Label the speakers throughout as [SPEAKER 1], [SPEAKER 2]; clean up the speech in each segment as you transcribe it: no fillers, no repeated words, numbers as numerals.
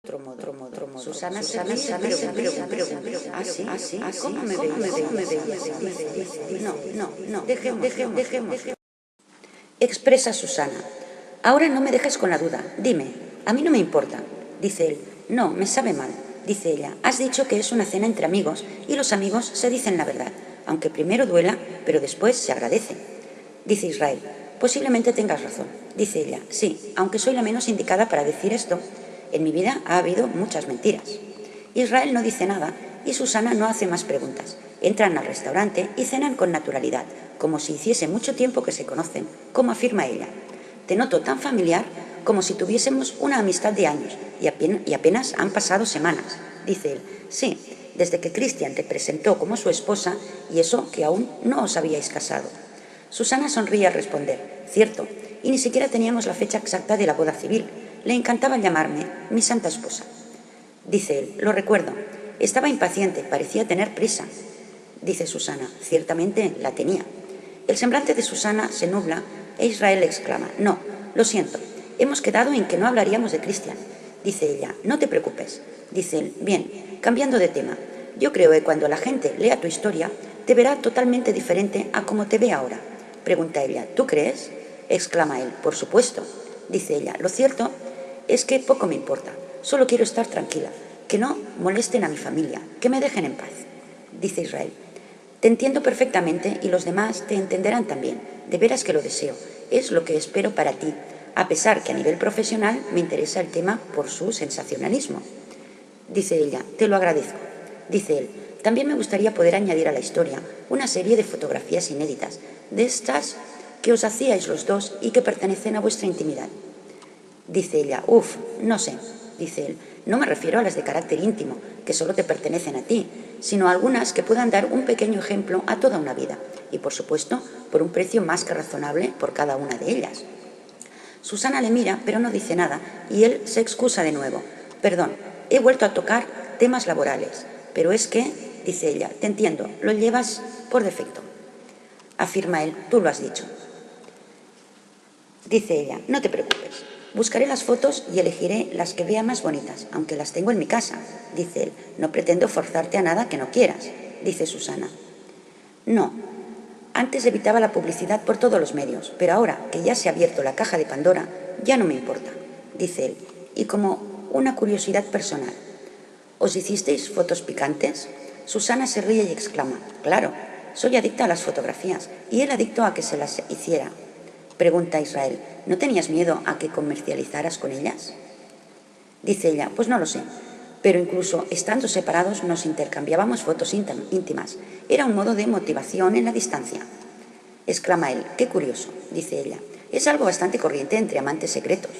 [SPEAKER 1] Susana se pregunta, ¿así? ¿Cómo me veías? No, dejemos. Expresa Susana. Ahora no me dejes con la duda, dime, a mí no me importa. Dice él, no, me sabe mal. Dice ella, has dicho que es una cena entre amigos y los amigos se dicen la verdad, aunque primero duela, pero después se agradece. Dice Israel, posiblemente tengas razón. Dice ella, sí, aunque soy la menos indicada para decir esto. En mi vida ha habido muchas mentiras. Israel no dice nada y Susana no hace más preguntas. Entran al restaurante y cenan con naturalidad, como si hiciese mucho tiempo que se conocen, como afirma ella. Te noto tan familiar como si tuviésemos una amistad de años y apenas han pasado semanas. Dice él, sí, desde que Cristian te presentó como su esposa y eso que aún no os habíais casado. Susana sonríe al responder, cierto, y ni siquiera teníamos la fecha exacta de la boda civil. Le encantaba llamarme mi santa esposa. Dice él, lo recuerdo. Estaba impaciente, parecía tener prisa. Dice Susana, ciertamente la tenía. El semblante de Susana se nubla e Israel exclama, no, lo siento, hemos quedado en que no hablaríamos de Cristian. Dice ella, no te preocupes. Dice él, bien, cambiando de tema. Yo creo que cuando la gente lea tu historia, te verá totalmente diferente a como te ve ahora. Pregunta ella, ¿tú crees? Exclama él, por supuesto. Dice ella, lo cierto es que poco me importa, solo quiero estar tranquila, que no molesten a mi familia, que me dejen en paz. Dice Israel, te entiendo perfectamente y los demás te entenderán también, de veras que lo deseo, es lo que espero para ti, a pesar que a nivel profesional me interesa el tema por su sensacionalismo. Dice ella, te lo agradezco. Dice él, también me gustaría poder añadir a la historia una serie de fotografías inéditas, de estas que os hacíais los dos y que pertenecen a vuestra intimidad. Dice ella, no sé, dice él, no me refiero a las de carácter íntimo, que solo te pertenecen a ti, sino a algunas que puedan dar un pequeño ejemplo a toda una vida, y por supuesto, por un precio más que razonable por cada una de ellas. Susana le mira, pero no dice nada, y él se excusa de nuevo. Perdón, he vuelto a tocar temas laborales, pero es que, dice ella, te entiendo, lo llevas por defecto. Afirma él, tú lo has dicho. Dice ella, no te preocupes. Buscaré las fotos y elegiré las que vea más bonitas, aunque las tengo en mi casa. Dice él, no pretendo forzarte a nada que no quieras. Dice Susana. No, antes evitaba la publicidad por todos los medios, pero ahora que ya se ha abierto la caja de Pandora, ya no me importa. Dice él, y como una curiosidad personal. ¿Os hicisteis fotos picantes? Susana se ríe y exclama, claro, soy adicta a las fotografías y él adicto a que se las hiciera. Pregunta Israel, ¿no tenías miedo a que comercializaras con ellas? Dice ella, pues no lo sé, pero incluso estando separados nos intercambiábamos fotos íntimas. Era un modo de motivación en la distancia. Exclama él, qué curioso, dice ella. Es algo bastante corriente entre amantes secretos.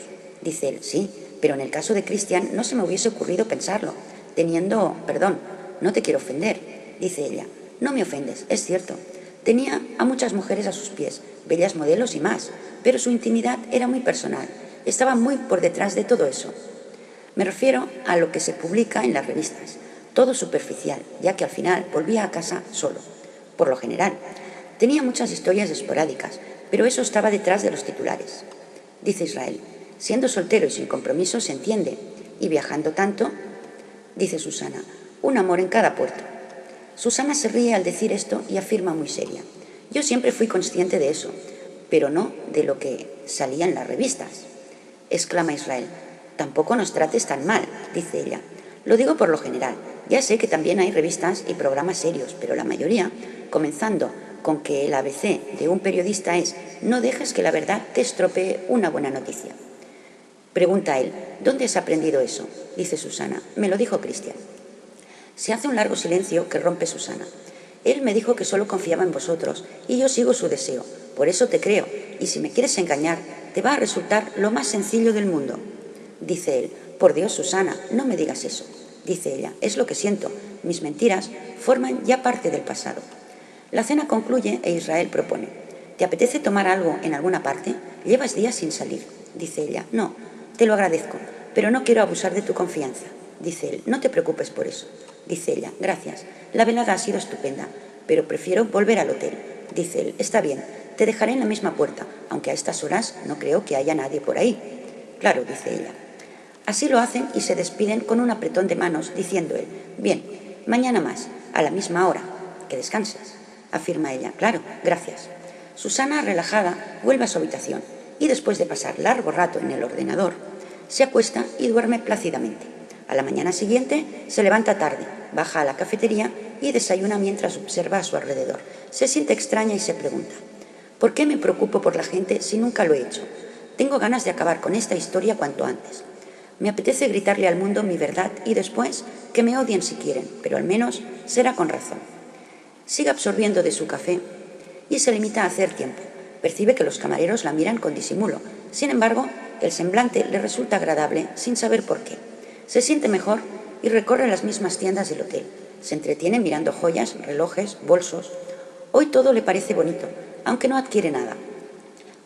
[SPEAKER 1] Dice él, sí, pero en el caso de Cristian no se me hubiese ocurrido pensarlo. Perdón, no te quiero ofender, dice ella. No me ofendes, es cierto. Tenía a muchas mujeres a sus pies, bellas modelos y más, pero su intimidad era muy personal, estaba muy por detrás de todo eso. Me refiero a lo que se publica en las revistas, todo superficial, ya que al final volvía a casa solo, por lo general. Tenía muchas historias esporádicas, pero eso estaba detrás de los titulares. Dice Israel, siendo soltero y sin compromiso se entiende, y viajando tanto, dice Susana, un amor en cada puerto. Susana se ríe al decir esto y afirma muy seria. Yo siempre fui consciente de eso, pero no de lo que salía en las revistas. Exclama Israel. Tampoco nos trates tan mal, dice ella. Lo digo por lo general. Ya sé que también hay revistas y programas serios, pero la mayoría, comenzando con que el ABC de un periodista es no dejes que la verdad te estropee una buena noticia. Pregunta él, ¿dónde has aprendido eso? Dice Susana. Me lo dijo Cristian. Se hace un largo silencio que rompe Susana. Él me dijo que solo confiaba en vosotros y yo sigo su deseo. Por eso te creo y si me quieres engañar te va a resultar lo más sencillo del mundo. Dice él, por Dios, Susana, no me digas eso. Dice ella, es lo que siento. Mis mentiras forman ya parte del pasado. La cena concluye e Israel propone, ¿te apetece tomar algo en alguna parte? Llevas días sin salir. Dice ella, no, te lo agradezco, pero no quiero abusar de tu confianza. Dice él, no te preocupes por eso. Dice ella, gracias, la velada ha sido estupenda, pero prefiero volver al hotel. Dice él, está bien, te dejaré en la misma puerta, aunque a estas horas no creo que haya nadie por ahí. Claro, dice ella. Así lo hacen y se despiden con un apretón de manos, diciendo él: «Bien, mañana más, a la misma hora. Que descanses», afirma ella. «Claro, gracias». Susana, relajada, vuelve a su habitación y después de pasar largo rato en el ordenador, se acuesta y duerme plácidamente. A la mañana siguiente se levanta tarde, baja a la cafetería y desayuna mientras observa a su alrededor. Se siente extraña y se pregunta: ¿por qué me preocupo por la gente si nunca lo he hecho? Tengo ganas de acabar con esta historia cuanto antes. Me apetece gritarle al mundo mi verdad y después que me odien si quieren, pero al menos será con razón. Sigue absorbiendo de su café y se limita a hacer tiempo. Percibe que los camareros la miran con disimulo. Sin embargo, el semblante le resulta agradable sin saber por qué. Se siente mejor y recorre las mismas tiendas del hotel. Se entretiene mirando joyas, relojes, bolsos. Hoy todo le parece bonito, aunque no adquiere nada.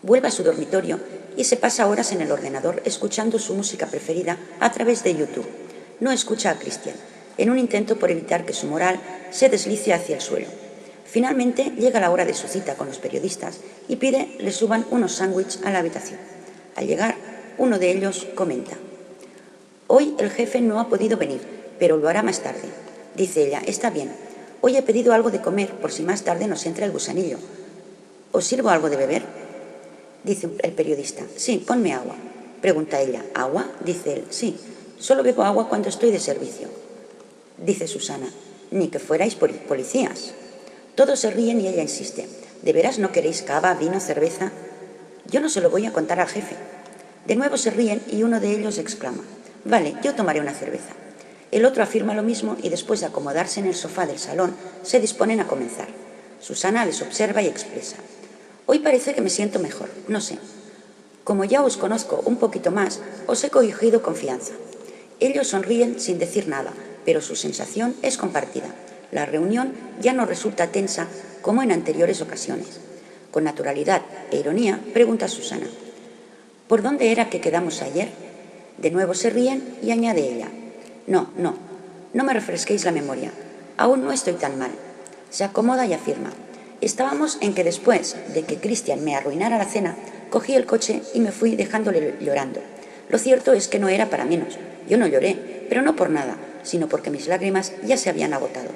[SPEAKER 1] Vuelve a su dormitorio y se pasa horas en el ordenador escuchando su música preferida a través de YouTube. No escucha a Christian, en un intento por evitar que su moral se deslice hacia el suelo. Finalmente llega la hora de su cita con los periodistas y pide le suban unos sándwiches a la habitación. Al llegar, uno de ellos comenta: «Hoy el jefe no ha podido venir, pero lo hará más tarde». Dice ella: «Está bien. Hoy he pedido algo de comer por si más tarde nos entra el gusanillo. ¿Os sirvo algo de beber?». Dice el periodista: «Sí, ponme agua». Pregunta ella: «¿Agua?». Dice él: «Sí, solo bebo agua cuando estoy de servicio». Dice Susana: «Ni que fuerais policías». Todos se ríen y ella insiste: «¿De veras no queréis cava, vino, cerveza?». «Yo no se lo voy a contar al jefe». De nuevo se ríen y uno de ellos exclama: «Vale, yo tomaré una cerveza». El otro afirma lo mismo y después de acomodarse en el sofá del salón, se disponen a comenzar. Susana les observa y expresa: «Hoy parece que me siento mejor, no sé. Como ya os conozco un poquito más, os he cogido confianza». Ellos sonríen sin decir nada, pero su sensación es compartida. La reunión ya no resulta tensa como en anteriores ocasiones. Con naturalidad e ironía pregunta Susana: «¿Por dónde era que quedamos ayer?». De nuevo se ríen y añade ella: «No me refresquéis la memoria. Aún no estoy tan mal». Se acomoda y afirma: «Estábamos en que después de que Christian me arruinara la cena, cogí el coche y me fui dejándole llorando. Lo cierto es que no era para menos. Yo no lloré, pero no por nada, sino porque mis lágrimas ya se habían agotado.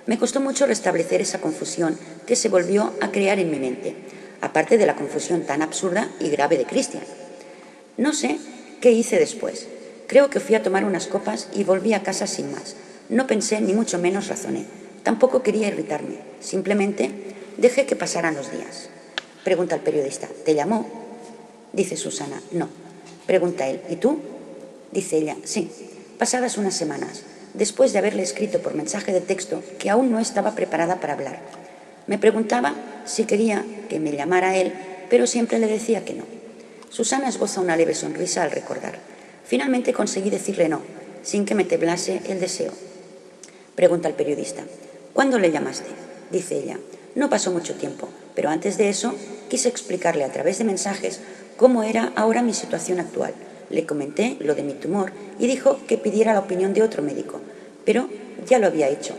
[SPEAKER 1] Me costó mucho restablecer esa confusión que se volvió a crear en mi mente, aparte de la confusión tan absurda y grave de Christian. No sé qué hice después. Creo que fui a tomar unas copas y volví a casa sin más. No pensé ni mucho menos razoné. Tampoco quería irritarme. Simplemente dejé que pasaran los días». Pregunta el periodista: «¿Te llamó?». Dice Susana: «No». Pregunta él: «¿Y tú?». Dice ella: «Sí, pasadas unas semanas, después de haberle escrito por mensaje de texto que aún no estaba preparada para hablar. Me preguntaba si quería que me llamara él, pero siempre le decía que no». Susana esboza una leve sonrisa al recordar. Finalmente conseguí decirle no, sin que me temblase el deseo. Pregunta el periodista: «¿Cuándo le llamaste?». Dice ella: «No pasó mucho tiempo, pero antes de eso quise explicarle a través de mensajes cómo era ahora mi situación actual. Le comenté lo de mi tumor y dijo que pidiera la opinión de otro médico, pero ya lo había hecho.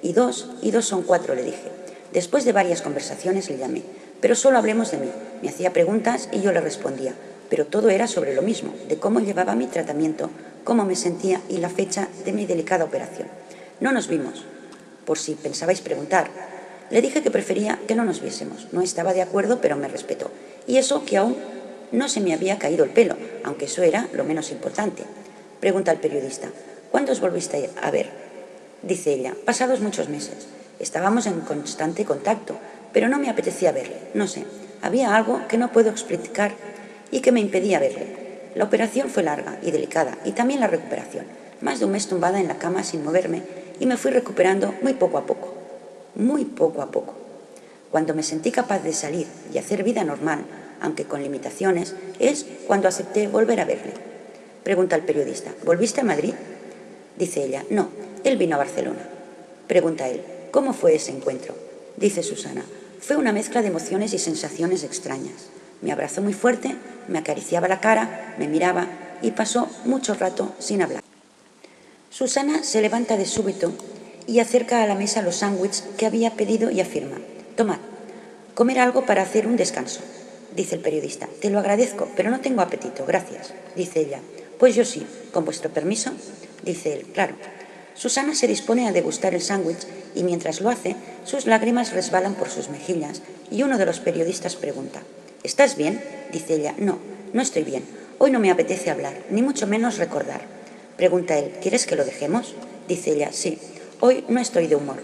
[SPEAKER 1] Y dos son 4, le dije. Después de varias conversaciones le llamé, pero solo hablemos de mí. Me hacía preguntas y yo le respondía, pero todo era sobre lo mismo, de cómo llevaba mi tratamiento, cómo me sentía y la fecha de mi delicada operación. No nos vimos, por si pensabais preguntar. Le dije que prefería que no nos viésemos. No estaba de acuerdo, pero me respetó. Y eso que aún no se me había caído el pelo, aunque eso era lo menos importante». Pregunta el periodista: «¿Cuándo os volviste a ver?». Dice ella: «Pasados muchos meses. Estábamos en constante contacto, pero no me apetecía verle. No sé, había algo que no puedo explicar y que me impedía verle. La operación fue larga y delicada, y también la recuperación. Más de un mes tumbada en la cama sin moverme, y me fui recuperando muy poco a poco. Muy poco a poco. Cuando me sentí capaz de salir y hacer vida normal, aunque con limitaciones, es cuando acepté volver a verle». Pregunta el periodista: «¿Volviste a Madrid?». Dice ella: «No, él vino a Barcelona». Pregunta él: «¿Cómo fue ese encuentro?». Dice Susana: «Fue una mezcla de emociones y sensaciones extrañas. Me abrazó muy fuerte, me acariciaba la cara, me miraba y pasó mucho rato sin hablar». Susana se levanta de súbito y acerca a la mesa los sándwiches que había pedido y afirma: «Tomad, comer algo para hacer un descanso». Dice el periodista: «Te lo agradezco, pero no tengo apetito, gracias». Dice ella: Pues yo sí, con vuestro permiso, dice él, claro. Susana se dispone a degustar el sándwich y mientras lo hace, sus lágrimas resbalan por sus mejillas y uno de los periodistas pregunta, ¿estás bien? Dice ella, no, no estoy bien. Hoy no me apetece hablar, ni mucho menos recordar. Pregunta él, ¿quieres que lo dejemos? Dice ella, sí, hoy no estoy de humor.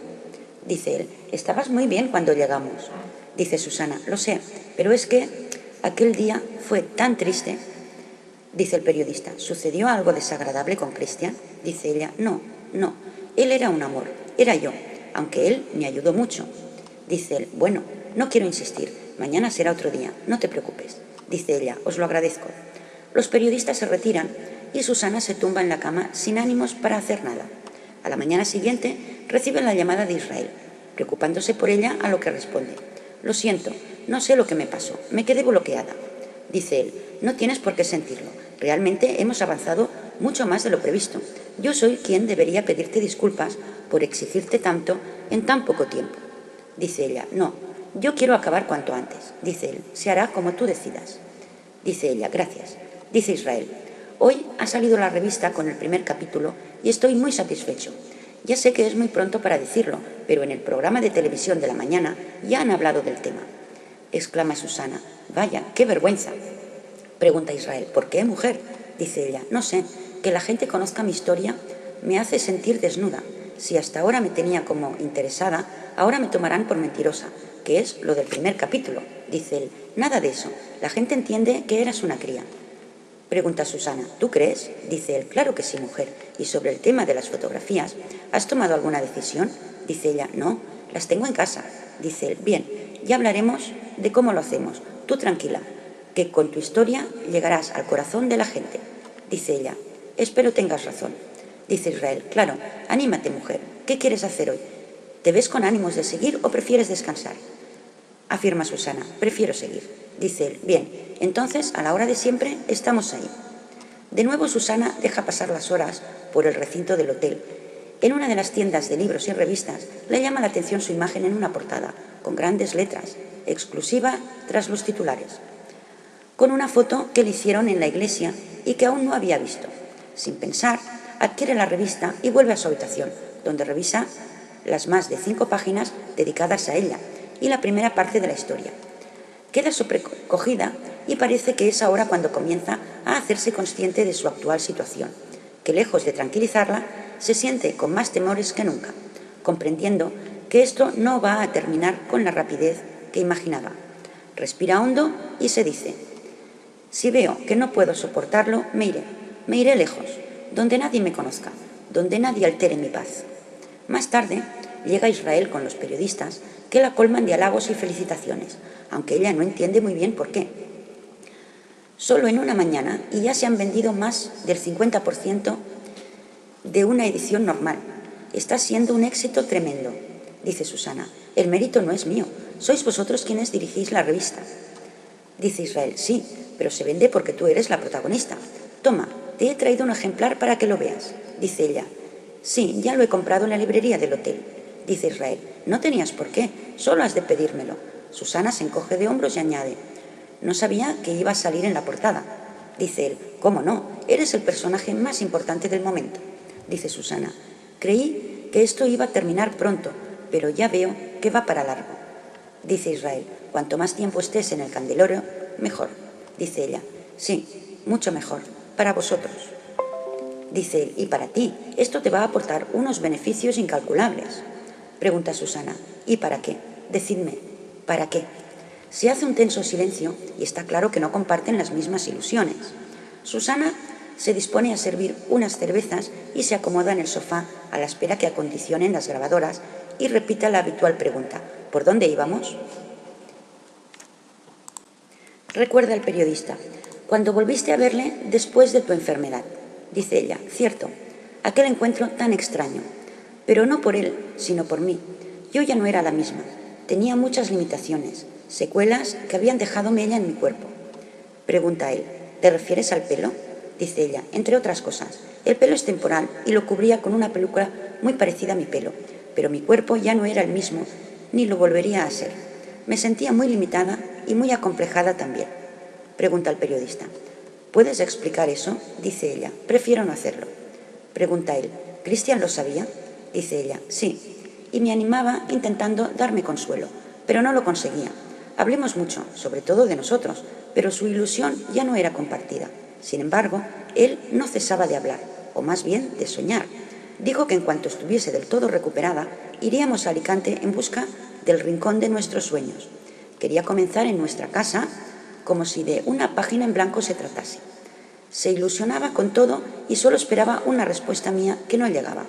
[SPEAKER 1] Dice él, estabas muy bien cuando llegamos. Dice Susana, lo sé, pero es que aquel día fue tan triste. Dice el periodista, ¿sucedió algo desagradable con Cristian? Dice ella, no, él era un amor, era yo, aunque él me ayudó mucho. Dice él, bueno, no quiero insistir, mañana será otro día, no te preocupes. Dice ella, os lo agradezco. Los periodistas se retiran y Susana se tumba en la cama sin ánimos para hacer nada. A la mañana siguiente recibe la llamada de Israel, preocupándose por ella, a lo que responde, lo siento, no sé lo que me pasó, me quedé bloqueada. Dice él, no tienes por qué sentirlo, realmente hemos avanzado mucho más de lo previsto. Yo soy quien debería pedirte disculpas por exigirte tanto en tan poco tiempo. Dice ella, no, yo quiero acabar cuanto antes. Dice él, se hará como tú decidas. Dice ella, gracias. Dice Israel, hoy ha salido la revista con el primer capítulo y estoy muy satisfecho. Ya sé que es muy pronto para decirlo, pero en el programa de televisión de la mañana ya han hablado del tema. Exclama Susana, vaya, qué vergüenza. Pregunta Israel, ¿por qué, mujer? Dice ella, no sé, que la gente conozca mi historia me hace sentir desnuda. Si hasta ahora me tenía como interesada, ahora me tomarán por mentirosa, que es lo del primer capítulo. Dice él, nada de eso, la gente entiende que eras una cría. Pregunta Susana, ¿tú crees? Dice él, claro que sí, mujer. Y sobre el tema de las fotografías, ¿has tomado alguna decisión? Dice ella, no, las tengo en casa. Dice él, bien, ya hablaremos de cómo lo hacemos. Tú tranquila, que con tu historia llegarás al corazón de la gente. Dice ella, espero tengas razón. Dice Israel, claro, anímate, mujer. ¿Qué quieres hacer hoy? ¿Te ves con ánimos de seguir o prefieres descansar? Afirma Susana, prefiero seguir. Dice él, bien, entonces a la hora de siempre estamos ahí. De nuevo Susana deja pasar las horas por el recinto del hotel. En una de las tiendas de libros y revistas le llama la atención su imagen en una portada, con grandes letras, exclusiva tras los titulares, con una foto que le hicieron en la iglesia y que aún no había visto. Sin pensar, adquiere la revista y vuelve a su habitación, donde revisa las más de 5 páginas dedicadas a ella y la primera parte de la historia. Queda sobrecogida y parece que es ahora cuando comienza a hacerse consciente de su actual situación, que lejos de tranquilizarla, se siente con más temores que nunca, comprendiendo que esto no va a terminar con la rapidez que imaginaba. Respira hondo y se dice, si veo que no puedo soportarlo, me iré lejos, donde nadie me conozca, donde nadie altere mi paz. Más tarde llega Israel con los periodistas que la colman de halagos y felicitaciones, aunque ella no entiende muy bien por qué. Solo en una mañana y ya se han vendido más del 50% de una edición normal. Está siendo un éxito tremendo, dice Susana. El mérito no es mío, sois vosotros quienes dirigís la revista. Dice Israel, sí, pero se vende porque tú eres la protagonista. Toma, te he traído un ejemplar para que lo veas. Dice ella, sí, ya lo he comprado en la librería del hotel. Dice Israel, no tenías por qué, solo has de pedírmelo. Susana se encoge de hombros y añade, no sabía que iba a salir en la portada. Dice él, ¿cómo no? Eres el personaje más importante del momento. Dice Susana, creí que esto iba a terminar pronto, pero ya veo que va para largo. Dice Israel, cuanto más tiempo estés en el candelero, mejor. Dice ella, sí, mucho mejor, para vosotros. Dice él, y para ti, esto te va a aportar unos beneficios incalculables. Pregunta Susana, ¿y para qué? Decidme, ¿para qué? Se hace un tenso silencio y está claro que no comparten las mismas ilusiones. Susana se dispone a servir unas cervezas y se acomoda en el sofá a la espera que acondicionen las grabadoras y repita la habitual pregunta, ¿por dónde íbamos? Recuerda el periodista, cuando volviste a verle después de tu enfermedad. Dice ella, cierto, aquel encuentro tan extraño, pero no por él, sino por mí. Yo ya no era la misma, tenía muchas limitaciones, secuelas que habían dejado mella en mi cuerpo. Pregunta él, ¿te refieres al pelo? Dice ella, entre otras cosas, el pelo es temporal y lo cubría con una peluca muy parecida a mi pelo, pero mi cuerpo ya no era el mismo, ni lo volvería a ser. Me sentía muy limitada y muy acomplejada también. Pregunta el periodista, ¿Puedes explicar eso? Dice ella. Prefiero no hacerlo. Pregunta él. ¿Cristian lo sabía? Dice ella. Sí. Y me animaba intentando darme consuelo, pero no lo conseguía. Hablemos mucho, sobre todo de nosotros, pero su ilusión ya no era compartida. Sin embargo, él no cesaba de hablar, o más bien de soñar. Dijo que en cuanto estuviese del todo recuperada, iríamos a Alicante en busca del rincón de nuestros sueños. Quería comenzar en nuestra casa como si de una página en blanco se tratase. Se ilusionaba con todo y solo esperaba una respuesta mía que no llegaba.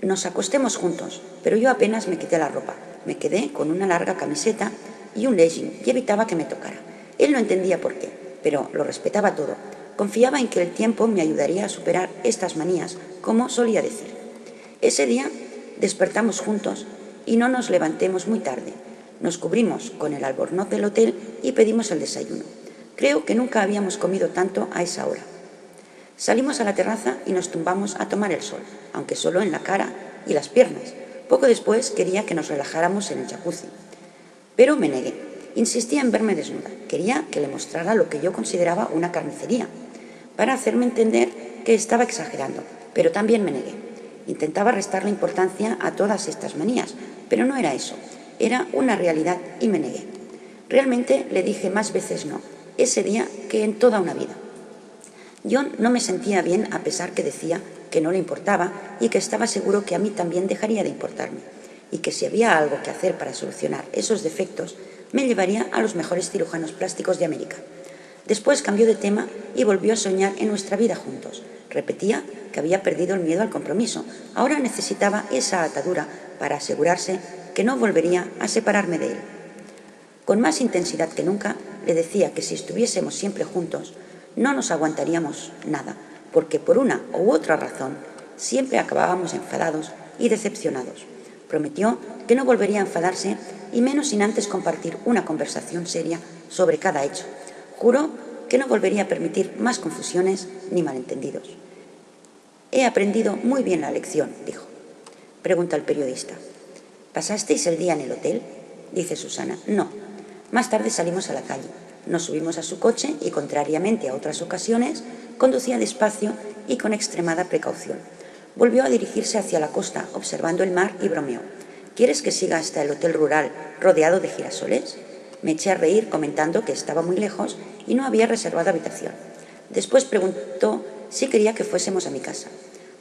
[SPEAKER 1] Nos acostemos juntos, pero yo apenas me quité la ropa. Me quedé con una larga camiseta y un legging y evitaba que me tocara. Él no entendía por qué, pero lo respetaba todo. Confiaba en que el tiempo me ayudaría a superar estas manías, como solía decir. Ese día despertamos juntos y no nos levantemos muy tarde. Nos cubrimos con el albornoz del hotel y pedimos el desayuno. Creo que nunca habíamos comido tanto a esa hora. Salimos a la terraza y nos tumbamos a tomar el sol, aunque solo en la cara y las piernas. Poco después quería que nos relajáramos en el jacuzzi. Pero me negué. Insistía en verme desnuda. Quería que le mostrara lo que yo consideraba una carnicería, para hacerme entender que estaba exagerando, pero también me negué. Intentaba restarle importancia a todas estas manías, pero no era eso. Era una realidad y me negué. Realmente le dije más veces no, ese día que en toda una vida. John no me sentía bien a pesar que decía que no le importaba y que estaba seguro que a mí también dejaría de importarme, y que si había algo que hacer para solucionar esos defectos, me llevaría a los mejores cirujanos plásticos de América. Después cambió de tema y volvió a soñar en nuestra vida juntos. Repetía que había perdido el miedo al compromiso. Ahora necesitaba esa atadura para asegurarse que no volvería a separarme de él. Con más intensidad que nunca, le decía que si estuviésemos siempre juntos, no nos aguantaríamos nada, porque por una u otra razón siempre acabábamos enfadados y decepcionados. Prometió que no volvería a enfadarse y menos sin antes compartir una conversación seria sobre cada hecho. Juró que no volvería a permitir más confusiones ni malentendidos. He aprendido muy bien la lección, dijo. Pregunta el periodista. ¿Pasasteis el día en el hotel? Dice Susana. No. Más tarde salimos a la calle. Nos subimos a su coche y, contrariamente a otras ocasiones, conducía despacio y con extremada precaución. Volvió a dirigirse hacia la costa, observando el mar, y bromeó. ¿Quieres que siga hasta el hotel rural rodeado de girasoles? Me eché a reír comentando que estaba muy lejos y no había reservado habitación. Después preguntó si quería que fuésemos a mi casa.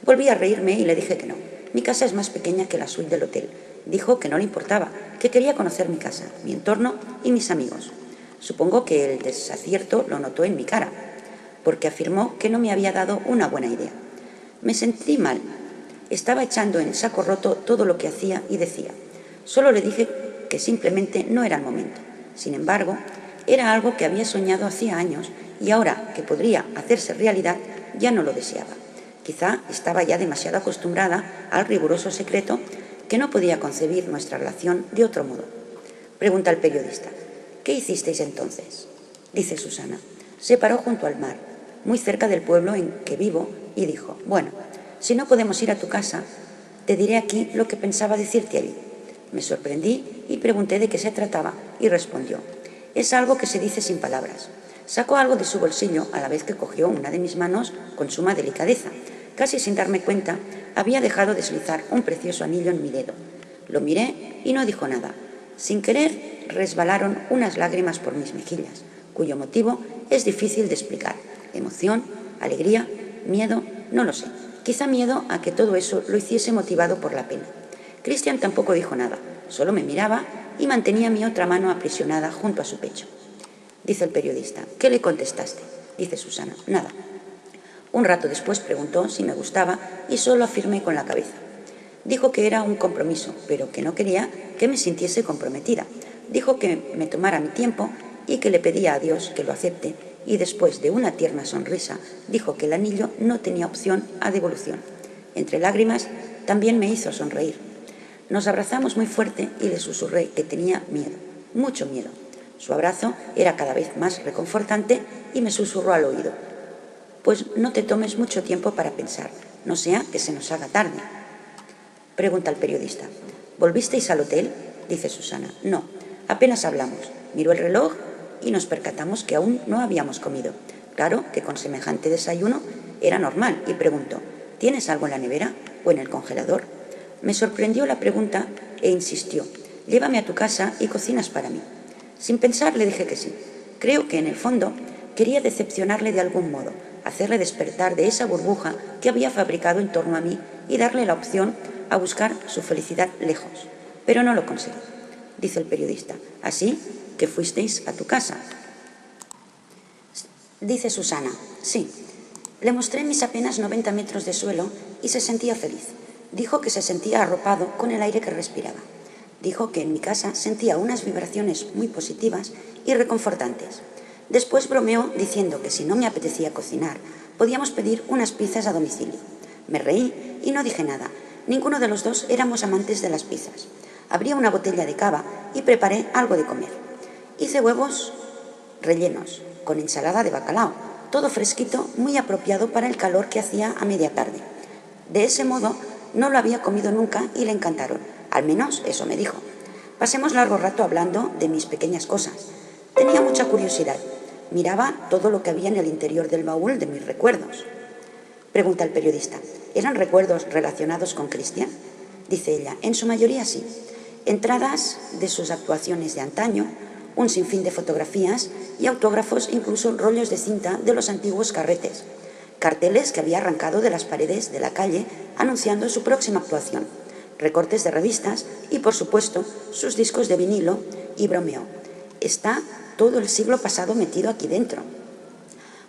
[SPEAKER 1] Volví a reírme y le dije que no. Mi casa es más pequeña que la suite del hotel. Dijo que no le importaba, que quería conocer mi casa, mi entorno y mis amigos. Supongo que el desacierto lo notó en mi cara, porque afirmó que no me había dado una buena idea. Me sentí mal. Estaba echando en saco roto todo lo que hacía y decía. Solo le dije que simplemente no era el momento. Sin embargo, era algo que había soñado hacía años y ahora que podría hacerse realidad, ya no lo deseaba. Quizá estaba ya demasiado acostumbrada al riguroso secreto que no podía concebir nuestra relación de otro modo. Pregunta el periodista. ¿Qué hicisteis entonces? Dice Susana. Se paró junto al mar, muy cerca del pueblo en que vivo, y dijo, bueno, si no podemos ir a tu casa, te diré aquí lo que pensaba decirte allí. Me sorprendí y pregunté de qué se trataba y respondió, es algo que se dice sin palabras. Sacó algo de su bolsillo a la vez que cogió una de mis manos con suma delicadeza. Casi sin darme cuenta, había dejado deslizar un precioso anillo en mi dedo. Lo miré y no dijo nada. Sin querer, resbalaron unas lágrimas por mis mejillas, cuyo motivo es difícil de explicar. Emoción, alegría, miedo, no lo sé. Quizá miedo a que todo eso lo hiciese motivado por la pena. Cristian tampoco dijo nada, solo me miraba y mantenía mi otra mano aprisionada junto a su pecho. Dice el periodista, ¿qué le contestaste? Dice Susana, nada. Un rato después preguntó si me gustaba y solo afirmé con la cabeza. Dijo que era un compromiso, pero que no quería que me sintiese comprometida. Dijo que me tomara mi tiempo y que le pedía a Dios que lo acepte, y después de una tierna sonrisa dijo que el anillo no tenía opción a devolución. Entre lágrimas también me hizo sonreír. Nos abrazamos muy fuerte y le susurré que tenía miedo, mucho miedo. Su abrazo era cada vez más reconfortante y me susurró al oído. Pues no te tomes mucho tiempo para pensar, no sea que se nos haga tarde. Pregunta el periodista. ¿Volvisteis al hotel? Dice Susana. No, apenas hablamos. Miró el reloj y nos percatamos que aún no habíamos comido. Claro que con semejante desayuno era normal y preguntó: ¿tienes algo en la nevera o en el congelador? Me sorprendió la pregunta e insistió: llévame a tu casa y cocinas para mí. Sin pensar le dije que sí. Creo que en el fondo quería decepcionarle de algún modo, hacerle despertar de esa burbuja que había fabricado en torno a mí y darle la opción a buscar su felicidad lejos. Pero no lo conseguí, dice el periodista. Así que fuisteis a tu casa. Dice Susana: sí. Le mostré mis apenas 90 metros de suelo y se sentía feliz. Dijo que se sentía arropado con el aire que respiraba. Dijo que en mi casa sentía unas vibraciones muy positivas y reconfortantes. Después bromeó diciendo que si no me apetecía cocinar, podíamos pedir unas pizzas a domicilio. Me reí y no dije nada. Ninguno de los dos éramos amantes de las pizzas. Abrí una botella de cava y preparé algo de comer. Hice huevos rellenos con ensalada de bacalao, todo fresquito, muy apropiado para el calor que hacía a media tarde. De ese modo no lo había comido nunca y le encantaron. Al menos eso me dijo. Pasemos largo rato hablando de mis pequeñas cosas. Tenía mucha curiosidad. Miraba todo lo que había en el interior del baúl de mis recuerdos. Pregunta el periodista: ¿eran recuerdos relacionados con Cristian? Dice ella: en su mayoría sí. Entradas de sus actuaciones de antaño, un sinfín de fotografías y autógrafos, incluso rollos de cinta de los antiguos carretes, carteles que había arrancado de las paredes de la calle anunciando su próxima actuación, recortes de revistas y, por supuesto, sus discos de vinilo, y bromeó: está todo el siglo pasado metido aquí dentro.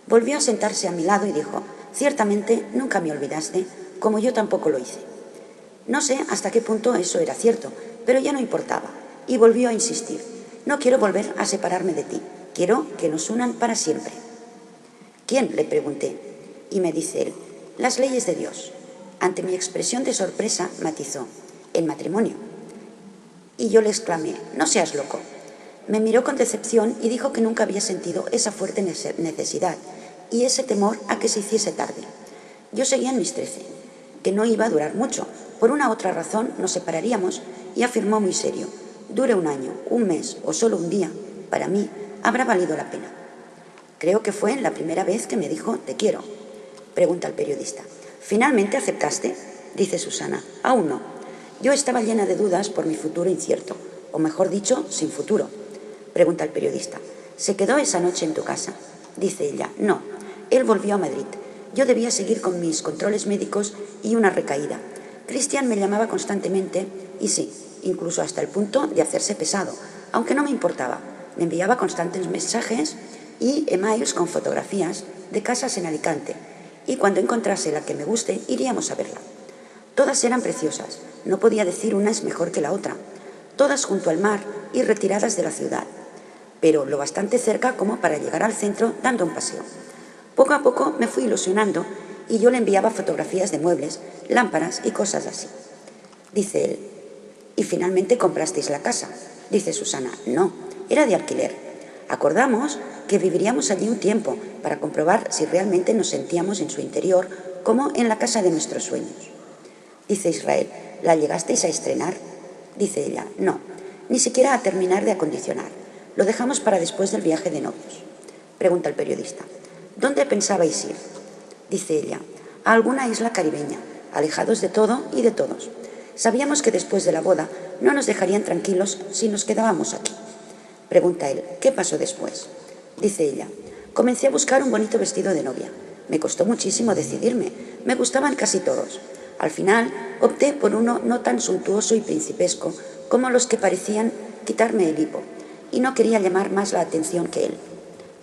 [SPEAKER 1] Volvió a sentarse a mi lado y dijo: ciertamente nunca me olvidaste, como yo tampoco lo hice. No sé hasta qué punto eso era cierto, pero ya no importaba, y volvió a insistir: no quiero volver a separarme de ti, quiero que nos unan para siempre. ¿Quién?, le pregunté, y me dice él: las leyes de Dios. Ante mi expresión de sorpresa matizó: el matrimonio. Y yo le exclamé: no seas loco. Me miró con decepción y dijo que nunca había sentido esa fuerte necesidad y ese temor a que se hiciese tarde. Yo seguía en mis 13, que no iba a durar mucho. Por una otra razón nos separaríamos, y afirmó muy serio: dure un año, un mes o solo un día, para mí habrá valido la pena. Creo que fue la primera vez que me dijo te quiero. Pregunta el periodista: ¿finalmente aceptaste? Dice Susana: aún no. Yo estaba llena de dudas por mi futuro incierto, o mejor dicho, sin futuro. Pregunta el periodista: ¿se quedó esa noche en tu casa? Dice ella: no, él volvió a Madrid. Yo debía seguir con mis controles médicos y una recaída. Cristian me llamaba constantemente y sí, incluso hasta el punto de hacerse pesado, aunque no me importaba. Me enviaba constantes mensajes y emails con fotografías de casas en Alicante, y cuando encontrase la que me guste iríamos a verla. Todas eran preciosas, no podía decir una es mejor que la otra, todas junto al mar y retiradas de la ciudad, pero lo bastante cerca como para llegar al centro dando un paseo. Poco a poco me fui ilusionando y yo le enviaba fotografías de muebles, lámparas y cosas así. Dice él: ¿y finalmente comprasteis la casa? Dice Susana: no, era de alquiler. Acordamos que viviríamos allí un tiempo para comprobar si realmente nos sentíamos en su interior como en la casa de nuestros sueños. Dice Israel: ¿la llegasteis a estrenar? Dice ella: no, ni siquiera a terminar de acondicionar. Lo dejamos para después del viaje de novios. Pregunta el periodista: ¿dónde pensabais ir? Dice ella: a alguna isla caribeña, alejados de todo y de todos. Sabíamos que después de la boda no nos dejarían tranquilos si nos quedábamos aquí. Pregunta él: ¿qué pasó después? Dice ella: comencé a buscar un bonito vestido de novia. Me costó muchísimo decidirme, me gustaban casi todos. Al final opté por uno no tan suntuoso y principesco como los que parecían quitarme el hipo, y no quería llamar más la atención que él.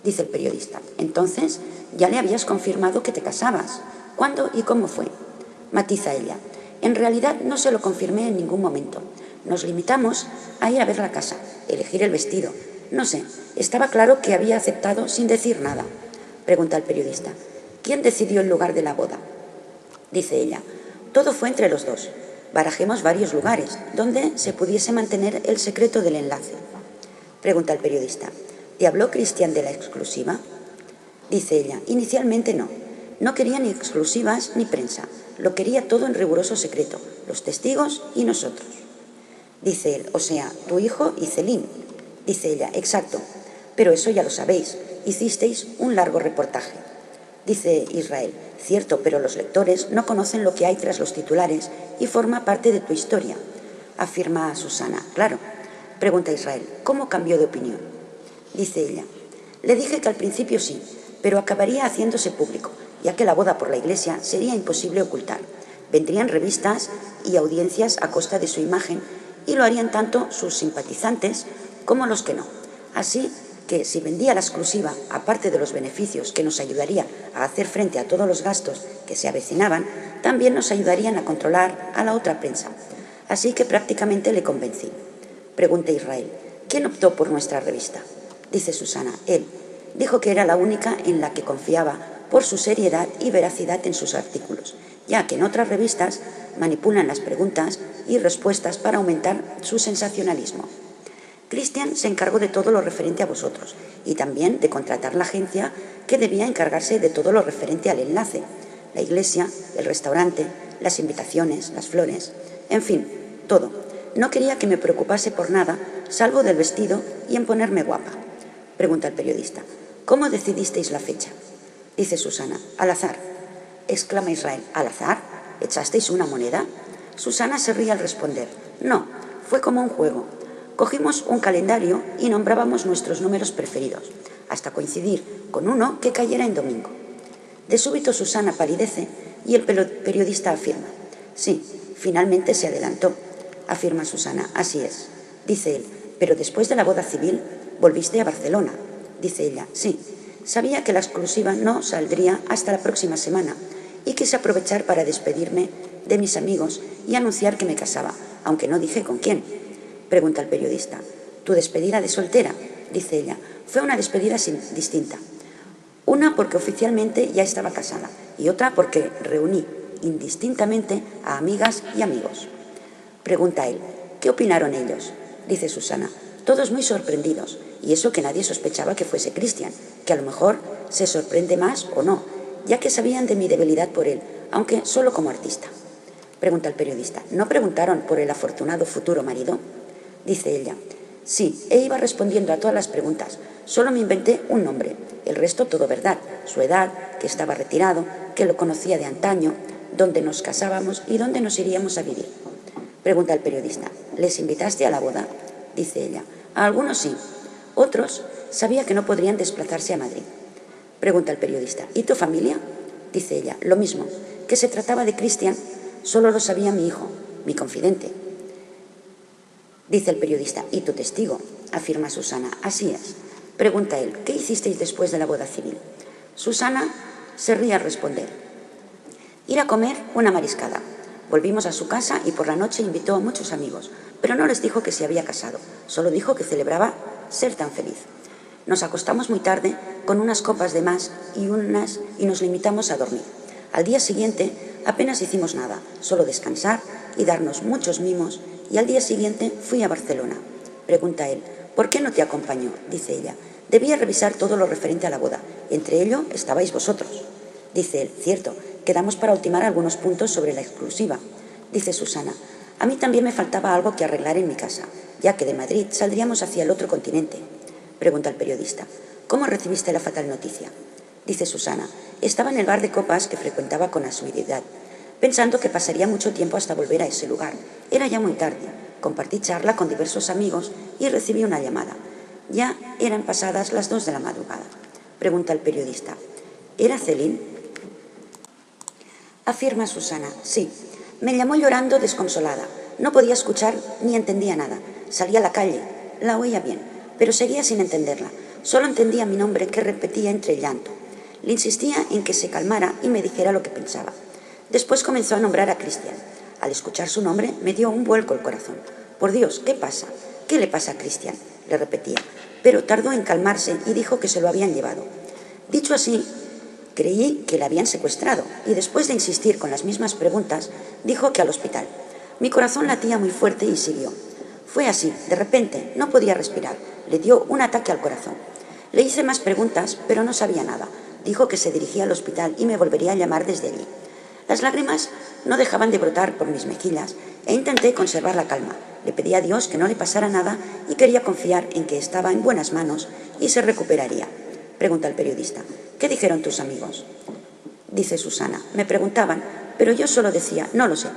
[SPEAKER 1] Dice el periodista: entonces ya le habías confirmado que te casabas. ¿Cuándo y cómo fue? Matiza ella: en realidad no se lo confirmé en ningún momento. Nos limitamos a ir a ver la casa, elegir el vestido. No sé, estaba claro que había aceptado sin decir nada. Pregunta el periodista: ¿quién decidió el lugar de la boda? Dice ella: todo fue entre los dos. Barajemos varios lugares donde se pudiese mantener el secreto del enlace. Pregunta el periodista: ¿te habló Cristian de la exclusiva? Dice ella: inicialmente no. No quería ni exclusivas ni prensa. Lo quería todo en riguroso secreto, los testigos y nosotros. Dice él: o sea, tu hijo y Celine. Dice ella: exacto. Pero eso ya lo sabéis. hicisteis un largo reportaje. Dice Israel: cierto, pero los lectores no conocen lo que hay tras los titulares y forma parte de tu historia. Afirma Susana: claro. Pregunta Israel: ¿cómo cambió de opinión? Dice ella: le dije que al principio sí, pero acabaría haciéndose público, ya que la boda por la iglesia sería imposible ocultar. Vendrían revistas y audiencias a costa de su imagen y lo harían tanto sus simpatizantes como los que no. Así que si vendía la exclusiva, aparte de los beneficios que nos ayudaría a hacer frente a todos los gastos que se avecinaban, también nos ayudarían a controlar a la otra prensa. Así que prácticamente le convencí. Pregunta Israel: ¿quién optó por nuestra revista? Dice Susana: él. Dijo que era la única en la que confiaba por su seriedad y veracidad en sus artículos, ya que en otras revistas manipulan las preguntas y respuestas para aumentar su sensacionalismo. Christian se encargó de todo lo referente a vosotros y también de contratar la agencia que debía encargarse de todo lo referente al enlace, la iglesia, el restaurante, las invitaciones, las flores, en fin, todo. No quería que me preocupase por nada, salvo del vestido y en ponerme guapa. Pregunta el periodista: ¿cómo decidisteis la fecha? Dice Susana: al azar. Exclama Israel: ¿al azar? ¿Echasteis una moneda? Susana se ríe al responder: no, fue como un juego. Cogimos un calendario y nombrábamos nuestros números preferidos, hasta coincidir con uno que cayera en domingo. De súbito Susana palidece y el periodista afirma: sí, finalmente se adelantó. Afirma Susana: así es. Dice él: pero después de la boda civil volviste a Barcelona. Dice ella: sí, sabía que la exclusiva no saldría hasta la próxima semana y quise aprovechar para despedirme de mis amigos y anunciar que me casaba, aunque no dije con quién. Pregunta el periodista: ¿tu despedida de soltera? Dice ella: fue una despedida distinta. Una porque oficialmente ya estaba casada y otra porque reuní indistintamente a amigas y amigos. Pregunta él: ¿qué opinaron ellos? Dice Susana: todos muy sorprendidos, y eso que nadie sospechaba que fuese Christian, que a lo mejor se sorprende más o no, ya que sabían de mi debilidad por él, aunque solo como artista. Pregunta el periodista: ¿no preguntaron por el afortunado futuro marido? Dice ella: sí, iba respondiendo a todas las preguntas, solo me inventé un nombre, el resto todo verdad, su edad, que estaba retirado, que lo conocía de antaño, dónde nos casábamos y dónde nos iríamos a vivir. Pregunta el periodista: ¿les invitaste a la boda? Dice ella: a algunos sí, otros sabía que no podrían desplazarse a Madrid. Pregunta el periodista: ¿y tu familia? Dice ella: lo mismo, que se trataba de Christian, solo lo sabía mi hijo, mi confidente. Dice el periodista: ¿y tu testigo? Afirma Susana: así es. Pregunta él: ¿qué hicisteis después de la boda civil? Susana se ríe al responder: ir a comer una mariscada. Volvimos a su casa y por la noche invitó a muchos amigos, pero no les dijo que se había casado, solo dijo que celebraba ser tan feliz. Nos acostamos muy tarde con unas copas de más y nos limitamos a dormir. Al día siguiente apenas hicimos nada, solo descansar y darnos muchos mimos, y al día siguiente fui a Barcelona. Pregunta él: ¿por qué no te acompañó? Dice ella: debía revisar todo lo referente a la boda, entre ello estabais vosotros. Dice él: cierto, quedamos para ultimar algunos puntos sobre la exclusiva. Dice Susana: a mí también me faltaba algo que arreglar en mi casa, ya que de Madrid saldríamos hacia el otro continente. Pregunta el periodista: ¿cómo recibiste la fatal noticia? Dice Susana: estaba en el bar de copas que frecuentaba con asiduidad, pensando que pasaría mucho tiempo hasta volver a ese lugar. Era ya muy tarde, compartí charla con diversos amigos y recibí una llamada. Ya eran pasadas las 2 de la madrugada. Pregunta el periodista: ¿era Celine? Afirma Susana: sí. Me llamó llorando desconsolada. No podía escuchar ni entendía nada. Salí a la calle, la oía bien, pero seguía sin entenderla. Solo entendía mi nombre que repetía entre el llanto. Le insistía en que se calmara y me dijera lo que pensaba. Después comenzó a nombrar a Christian. Al escuchar su nombre me dio un vuelco el corazón. Por Dios, ¿qué pasa? ¿Qué le pasa a Christian? Le repetía, pero tardó en calmarse y dijo que se lo habían llevado. Dicho así, creí que la habían secuestrado y después de insistir con las mismas preguntas, dijo que al hospital. Mi corazón latía muy fuerte y siguió. Fue así, de repente, no podía respirar. Le dio un ataque al corazón. Le hice más preguntas, pero no sabía nada. Dijo que se dirigía al hospital y me volvería a llamar desde allí. Las lágrimas no dejaban de brotar por mis mejillas e intenté conservar la calma. Le pedí a Dios que no le pasara nada y quería confiar en que estaba en buenas manos y se recuperaría. Pregunta el periodista. ¿Qué dijeron tus amigos? Dice Susana. Me preguntaban, pero yo solo decía, no lo sé.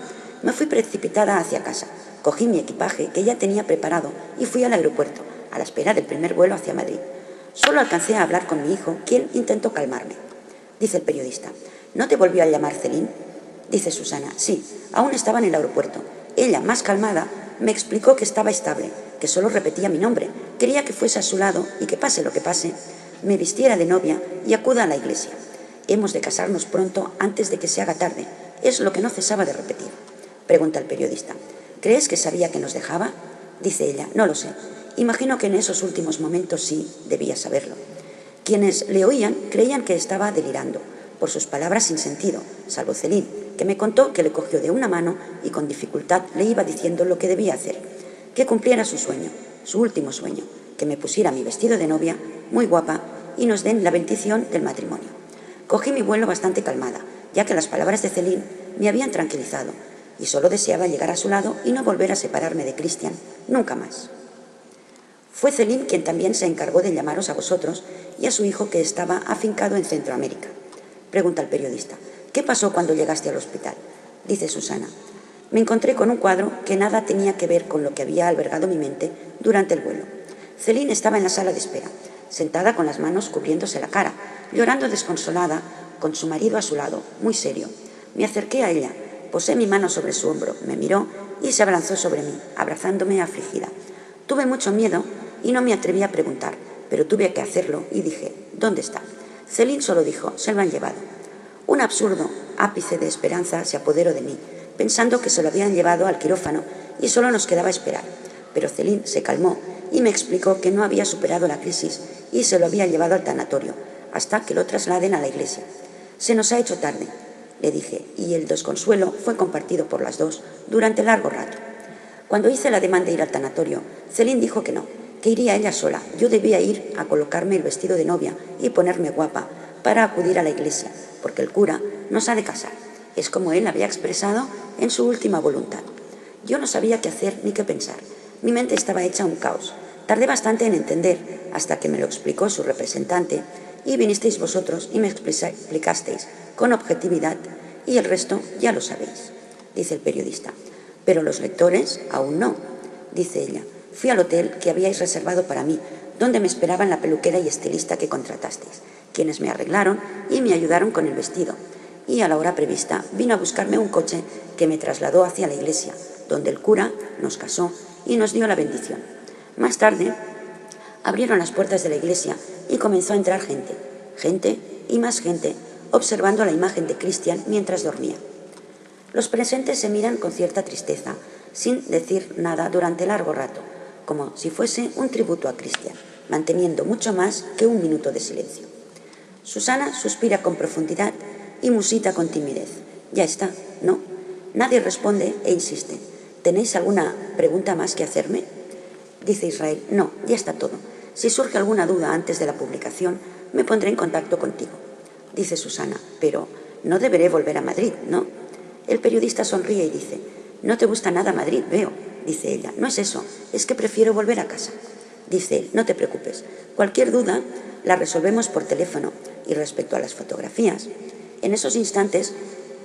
[SPEAKER 1] Me fui precipitada hacia casa. Cogí mi equipaje, que ya tenía preparado, y fui al aeropuerto, a la espera del primer vuelo hacia Madrid. Solo alcancé a hablar con mi hijo, quien intentó calmarme. Dice el periodista. ¿No te volvió a llamar Céline? Dice Susana. Sí, aún estaba en el aeropuerto. Ella, más calmada, me explicó que estaba estable, que solo repetía mi nombre. Quería que fuese a su lado y que pase lo que pase, me vistiera de novia y acuda a la iglesia. Hemos de casarnos pronto antes de que se haga tarde. Es lo que no cesaba de repetir. Pregunta el periodista. ¿Crees que sabía que nos dejaba? Dice ella. No lo sé. Imagino que en esos últimos momentos sí debía saberlo. Quienes le oían creían que estaba delirando, por sus palabras sin sentido, salvo Céline, que me contó que le cogió de una mano y con dificultad le iba diciendo lo que debía hacer, que cumpliera su sueño, su último sueño, que me pusiera mi vestido de novia, muy guapa, y nos den la bendición del matrimonio. Cogí mi vuelo bastante calmada, ya que las palabras de Céline me habían tranquilizado, y solo deseaba llegar a su lado y no volver a separarme de Christian, nunca más. Fue Céline quien también se encargó de llamaros a vosotros y a su hijo, que estaba afincado en Centroamérica. Pregunta el periodista. ¿Qué pasó cuando llegaste al hospital? Dice Susana. Me encontré con un cuadro que nada tenía que ver con lo que había albergado mi mente durante el vuelo. Céline estaba en la sala de espera, sentada con las manos cubriéndose la cara, llorando desconsolada, con su marido a su lado, muy serio. Me acerqué a ella, posé mi mano sobre su hombro, me miró y se abalanzó sobre mí, abrazándome afligida. Tuve mucho miedo y no me atreví a preguntar, pero tuve que hacerlo y dije, ¿dónde está? Céline solo dijo, se lo han llevado. Un absurdo ápice de esperanza se apoderó de mí, pensando que se lo habían llevado al quirófano y solo nos quedaba esperar. Pero Céline se calmó y me explicó que no había superado la crisis y se lo había llevado al tanatorio, hasta que lo trasladen a la iglesia. Se nos ha hecho tarde, le dije, y el desconsuelo fue compartido por las dos durante largo rato. Cuando hice la demanda de ir al tanatorio, Céline dijo que no, que iría ella sola. Yo debía ir a colocarme el vestido de novia y ponerme guapa para acudir a la iglesia, porque el cura nos ha de casar. Es como él había expresado en su última voluntad. Yo no sabía qué hacer ni qué pensar. Mi mente estaba hecha un caos. Tardé bastante en entender, hasta que me lo explicó su representante, y vinisteis vosotros y me explicasteis con objetividad, y el resto ya lo sabéis, dice el periodista. Pero los lectores aún no, dice ella. Fui al hotel que habíais reservado para mí, donde me esperaban la peluquera y estilista que contratasteis, quienes me arreglaron y me ayudaron con el vestido. Y a la hora prevista vino a buscarme un coche que me trasladó hacia la iglesia, donde el cura nos casó y nos dio la bendición. Más tarde abrieron las puertas de la iglesia y comenzó a entrar gente y más gente, observando la imagen de Christian mientras dormía. Los presentes se miran con cierta tristeza, sin decir nada durante largo rato, como si fuese un tributo a Christian, manteniendo mucho más que un minuto de silencio. Susana suspira con profundidad y musita con timidez. Ya está, ¿no? Nadie responde e insiste. ¿Tenéis alguna pregunta más que hacerme? Dice Israel. No, ya está todo. Si surge alguna duda antes de la publicación, me pondré en contacto contigo. Dice Susana. Pero no deberé volver a Madrid, ¿no? El periodista sonríe y dice, no te gusta nada Madrid, veo. Dice ella, no es eso, es que prefiero volver a casa. Dice él, no te preocupes, cualquier duda la resolvemos por teléfono. Y respecto a las fotografías, en esos instantes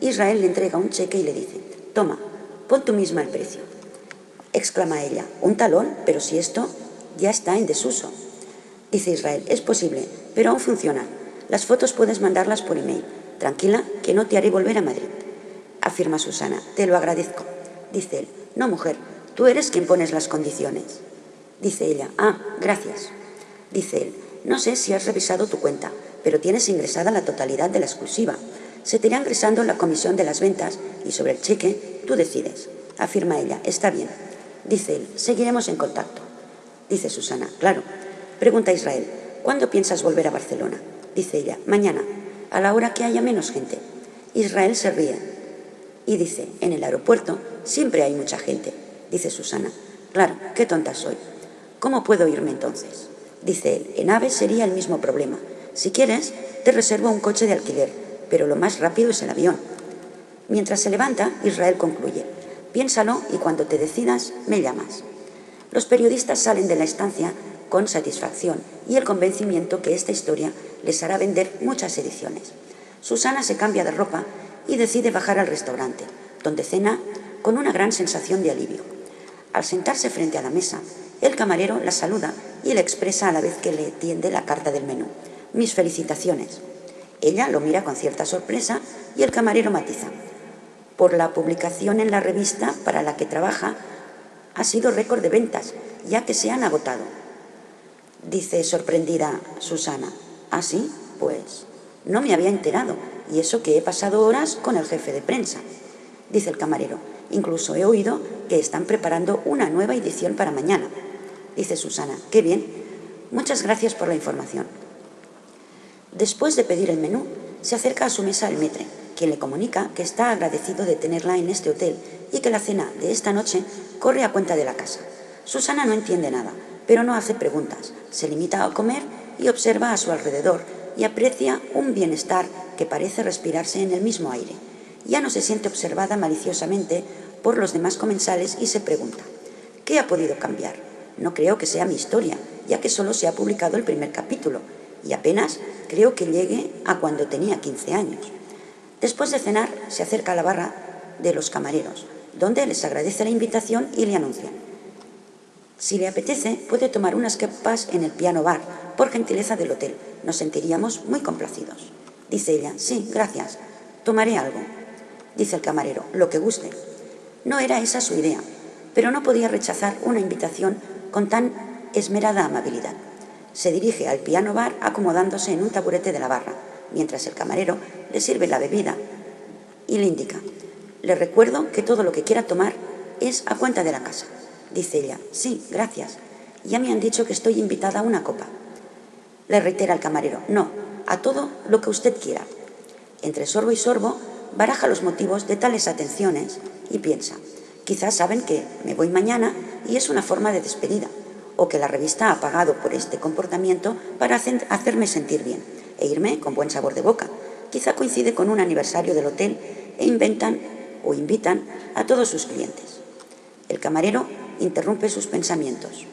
[SPEAKER 1] Israel le entrega un cheque y le dice, toma, pon tú misma el precio. Exclama ella, un talón, pero si esto ya está en desuso. Dice Israel, es posible, pero aún funciona. Las fotos puedes mandarlas por email. Tranquila, que no te haré volver a Madrid. Afirma Susana, te lo agradezco. Dice él, no mujer, tú eres quien pones las condiciones. Dice ella, gracias. Dice él, no sé si has revisado tu cuenta, pero tienes ingresada la totalidad de la exclusiva. Se te irá ingresando la comisión de las ventas y sobre el cheque tú decides. Afirma ella, está bien. Dice él, seguiremos en contacto. Dice Susana, claro. Pregunta Israel, ¿cuándo piensas volver a Barcelona? Dice ella, mañana, a la hora que haya menos gente. Israel se ríe y dice, en el aeropuerto siempre hay mucha gente. Dice Susana, claro, qué tonta soy. ¿Cómo puedo irme entonces? Dice él, en AVE sería el mismo problema. Si quieres, te reservo un coche de alquiler, pero lo más rápido es el avión. Mientras se levanta, Israel concluye, piénsalo y cuando te decidas, me llamas. Los periodistas salen de la estancia con satisfacción y el convencimiento que esta historia les hará vender muchas ediciones. Susana se cambia de ropa y decide bajar al restaurante, donde cena con una gran sensación de alivio. Al sentarse frente a la mesa, el camarero la saluda y le expresa a la vez que le tiende la carta del menú: «Mis felicitaciones». Ella lo mira con cierta sorpresa y el camarero matiza: «Por la publicación en la revista para la que trabaja ha sido récord de ventas, ya que se han agotado». Dice sorprendida Susana: «¿Ah, sí? Pues no me había enterado, y eso que he pasado horas con el jefe de prensa». Dice el camarero: «Incluso he oído que están preparando una nueva edición para mañana». Dice Susana: «Qué bien, muchas gracias por la información». Después de pedir el menú, se acerca a su mesa el maître, quien le comunica que está agradecido de tenerla en este hotel y que la cena de esta noche corre a cuenta de la casa. Susana no entiende nada, pero no hace preguntas, se limita a comer y observa a su alrededor y aprecia un bienestar que parece respirarse en el mismo aire. Ya no se siente observada maliciosamente por los demás comensales y se pregunta: ¿qué ha podido cambiar? No creo que sea mi historia, ya que solo se ha publicado el primer capítulo, y apenas creo que llegue a cuando tenía 15 años. Después de cenar, se acerca a la barra de los camareros, donde les agradece la invitación y le anuncian: «Si le apetece, puede tomar unas copas en el piano bar, por gentileza del hotel. Nos sentiríamos muy complacidos». Dice ella: «Sí, gracias. Tomaré algo». Dice el camarero: «Lo que guste». No era esa su idea, pero no podía rechazar una invitación con tan esmerada amabilidad. Se dirige al piano bar acomodándose en un taburete de la barra, mientras el camarero le sirve la bebida y le indica: «Le recuerdo que todo lo que quiera tomar es a cuenta de la casa». Dice ella: «Sí, gracias. Ya me han dicho que estoy invitada a una copa». Le reitera el camarero: «No, a todo lo que usted quiera». Entre sorbo y sorbo, baraja los motivos de tales atenciones y piensa: quizás saben que me voy mañana y es una forma de despedida, o que la revista ha pagado por este comportamiento para hacerme sentir bien e irme con buen sabor de boca. Quizá coincide con un aniversario del hotel e invitan a todos sus clientes. El camarero interrumpe sus pensamientos.